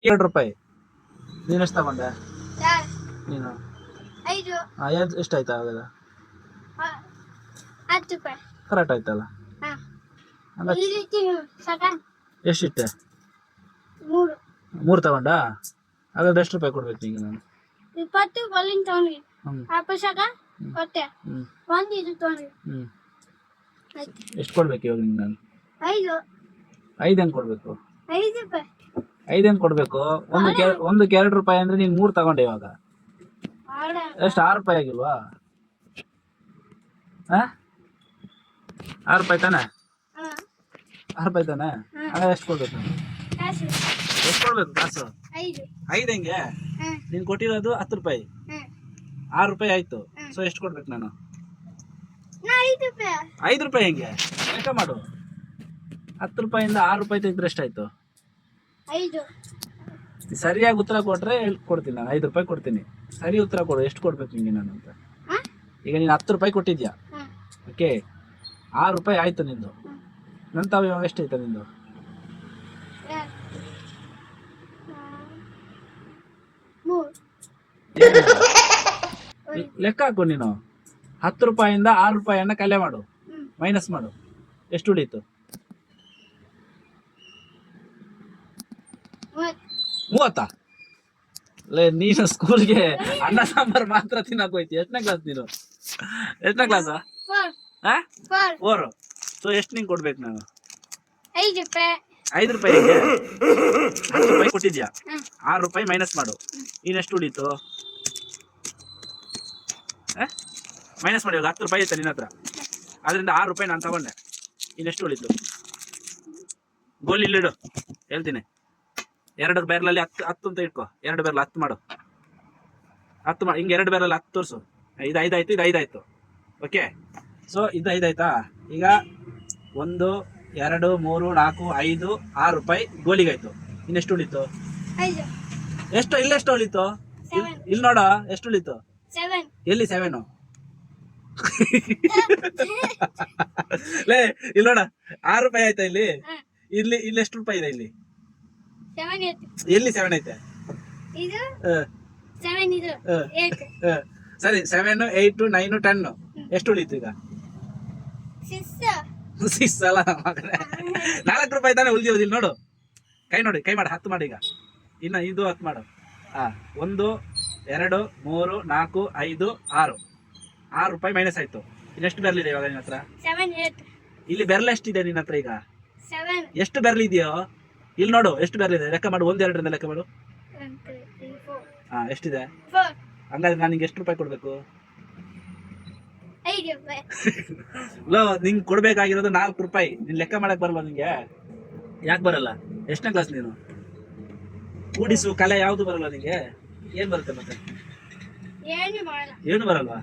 2 ರೂಪಾಯಿ. ನೀನು ಎಷ್ಟು ತಗೊಂಡೆ? ಯಾರು ನೀನು 5 ಎಷ್ಟಾಯ್ತು ಆವಾಗ? 10 ರೂಪಾಯಿ. ಕರೆಕ್ಟ್ ಆಯ್ತಲ್ಲ. ಹಾ ಅಲ್ಲ ಈ ರೀತಿ ಸೆಕೆಂಡ್ ಎಷ್ಟಿಟ್ಟೆ? 3 3 ತಗೊಂಡ? ಹಾಗಾದ್ರೆ ಎಷ್ಟು ರೂಪಾಯಿ ಕೊಡ್ಬೇಕು ನಿಂಗೆ ನಾನು? 20 ಬಲ್ಲಿಂಗ್ ತಗೊಂಡ್ರಿ ಹ್ಞೂ ವಾಪಸ್ ಆಗ ಕೊಟ್ಟೆ ಹ್ಞೂ ಒಂದು ಇದು ತಗೊಂಡ್ರಿ ಹ್ಞೂ ಆಯ್ತು. ಎಷ್ಟು ಕೊಡ್ಬೇಕು ಇವಾಗ ನಿಂಗೆ ನಾನು? 5 5 ಹೆಂಗೆ ಕೊಡಬೇಕು? 5 ರೂಪಾಯಿ. 5 ಹೆಂಗೆ ಕೊಡಬೇಕು? ಒಂದಕ್ಕೆ 2 ರೂಪಾಯಿ ಅಂದರೆ ನೀನು 3 ತಗೊಂಡೆ ಇವಾಗ. ಆಡ ಎಷ್ಟು 6 ರೂಪಾಯಿ ಆಗಿಲ್ವಾ? ಹಾಂ 6 ರೂಪಾಯಿ ತಾನೆ? ಹಾ 6 ರೂಪಾಯಿ ತಾನೆ? ಹಾಗಾದ್ರೆ ಎಷ್ಟು ಕೊಡ್ಬೇಕು ನಾನು? ಕಾಸು ಎಷ್ಟು ಕೊಡ್ಬೇಕು ಕಾಸು? 5. 5 ಹೆಂಗೆ? ಹಾ ನೀನು ಕೊಟ್ಟಿರೋದು 10 ರೂಪಾಯಿ. ಹಾ 6 ರೂಪಾಯಿ ಆಯ್ತು. ಸೊ ಎಷ್ಟು ಕೊಡ್ಬೇಕು ನಾನು? ನಾ 5 ರೂಪಾಯಿ. 5 ರೂಪಾಯಿ ಹೆಂಗೆ? ಲೆಕ್ಕ ಮಾಡು. 10 ರೂಪಾಯಿಂದ 6 ರೂಪಾಯಿ ತೆಗೆದ್ರೆ ಎಷ್ಟಾಯ್ತು? 5 ಸರಿಯಾಗಿ ಉತ್ತರ ಕೊಟ್ರೆ ಕೊಡ್ತೀನಿ ನಾನು. 5 ರೂಪಾಯಿ ಕೊಡ್ತೀನಿ. ಸರಿ ಉತ್ತರ ಕೊಡು. ಎಷ್ಟು ಕೊಡ್ಬೇಕು ನಿಂಗೆ ನಾನು ಅಂತ? ಹಾ ಈಗ ನೀನು 10 ರೂಪಾಯಿ ಕೊಟ್ಟಿದ್ಯಾ. ಹಾ ಓಕೆ 6 ರೂಪಾಯಿ ಆಯ್ತು ನಿಂದು. ನಂತರ ಇವಾಗ ಎಷ್ಟೈತೆ ನಿಂದು? ಯಾರು 3 ಲೆಕ್ಕ ಹಾಕು ನೀನು. 10 ರೂಪಾಯಿಂದ 6 ರೂಪಾಯಿಯನ್ನ ಕಲೆ ಮಾಡು, ಮೈನಸ್ ಮಾಡು. ಎಷ್ಟು ಉಳೀತು? 30. ಲೇ ನೀನು ಸ್ಕೂಲ್ಗೆ ಅನ್ನ ಸಾಂಬಾರು ಮಾತ್ರ ತಿನ್ನಕ್ ಹೋಯ್ತಿ. ಎಷ್ಟನೇ ಕ್ಲಾಸ್ ನೀನು? ಎಷ್ಟನೇ ಕ್ಲಾಸ್? 4. ಸೊ ಎಷ್ಟು ನಿಂಗೆ ಕೊಡ್ಬೇಕು ನಾನು? 5 ರೂಪಾಯಿ. 5 ರೂಪಾಯಿ ಹೇಗೆ? 10 ರೂಪಾಯಿ ಕೊಟ್ಟಿದ್ಯಾ. 6 ರೂಪಾಯಿ ಮೈನಸ್ ಮಾಡು. ಇನ್ನೆಷ್ಟು ಉಳೀತು? ಮೈನಸ್ ಮಾಡಿ. ಇವಾಗ 10 ರೂಪಾಯಿ ಐತೆ ನಿನ್ನ ಹತ್ರ. ಅದರಿಂದ 6 ರೂಪಾಯಿ ನಾನು ತಗೊಂಡೆ. ಇನ್ನೆಷ್ಟು ಉಳೀತು? ಗೋಲ್ ಇಲ್ಲಿಡು ಹೇಳ್ತೀನಿ. 2 ಬೆರಳಲ್ಲಿ 10 ಅಂತ ಇಟ್ಕೋ. 2 ಬೆರಳು 10 ಮಾಡು. 10 ಮಾಡಿ ಹಿಂಗೆ 2 ಬೆರಳಲ್ಲಿ 10 ತೋರಿಸು. ಇದು 5 ಆಯ್ತು, ಇದು 5 ಆಯ್ತು. ಓಕೆ ಸೊ ಇದು 5 ಆಯ್ತಾ? ಈಗ 1 2 3 4 5 6 ರೂಪಾಯಿ ಗೋಲಿಗಾಯ್ತು. ಇನ್ನೆಷ್ಟು ಉಳೀತು? 5 ಎಷ್ಟು? ಇಲ್ಲೆಷ್ಟು ಉಳೀತು? 7 ಇಲ್ಲಿ ನೋಡ ಎಷ್ಟು ಉಳೀತು? 7 ಎಲ್ಲಿ 7? ಲೇ ಇಲ್ಲಿ ನೋಡ 6 ರೂಪಾಯಿ ಆಯ್ತಾ ಇಲ್ಲಿ? ಇಲ್ಲಿ ಎಷ್ಟು ರೂಪಾಯಿ ಇದೆ ಇಲ್ಲಿ? 7 8 ಎಲ್ಲಿ 7 ಐತೆ? ಇದು ಹ, 7 ಇದು ಹ, 8 ಹ. ಸರಿ 7 8 9 10 ಎಷ್ಟು ಉಳೀತು ಈಗ? 6 6 ಅಲ್ಲ ಮಗನೇ. 4 ರೂಪಾಯಿ ತಾನೇ ಉಳಿದಿರೋದು. ಇಲ್ಲಿ ನೋಡು, ಕೈ ನೋಡಿ, ಕೈ ಮಾಡು. 10 ಮಾಡಿ ಈಗ. ಇನ್ನ ಇದು 10 ಮಾಡು. 1 2 3 4 5 6 ರೂಪಾಯಿ ಮೈನಸ್ ಆಯ್ತು. ಇನ್ನೆಷ್ಟು ಬೆರಳಿದೆ ಇವಾಗ ನಿನ್ನ ಹತ್ರ? 7 8 ಇಲ್ಲಿ ಬೆರಳು ಎಷ್ಟಿದೆ ನಿನ್ನ ಹತ್ರ ಈಗ? 7 ಎಷ್ಟು ಬೆರಳಿದೆಯೋ ಇಲ್ಲಿ ನೋಡು. ಎಷ್ಟು ಬೆರಳಿದೆ ಲೆಕ್ಕ ಮಾಡು. 1 2 ಲೆಕ್ಕ ಮಾಡು. 1 2 3 4 ಎಷ್ಟಿದೆ? 4 ಹಂಗಾದ್ರೆ ನಾನು ನಿಂಗೆ ಎಷ್ಟು ರೂಪಾಯಿ ಕೊಡ್ಬೇಕು? 5 ರೂಪಾಯಿ. ಲೋ ನಿಂಗೆ ಕೊಡ್ಬೇಕಾಗಿರೋದು 4 ರೂಪಾಯಿ. ನೀನ್ ಲೆಕ್ಕ ಮಾಡಕ್ ಬರಲ್ಲ ನಿಂಗೆ? ಯಾಕೆ ಬರಲ್ಲ? ಎಷ್ಟನೇ ಕ್ಲಾಸ್ ನೀನು? ಕೂಡಿಸು ಕಲೆ ಯಾವುದು ಬರಲ್ಲ ನಿಂಗೆ? ಏನ್ ಬರುತ್ತೆ ಮತ್ತೆ? ಏನು ಮಾಡಲ್ಲ. ಏನು ಬರಲ್ವಾ?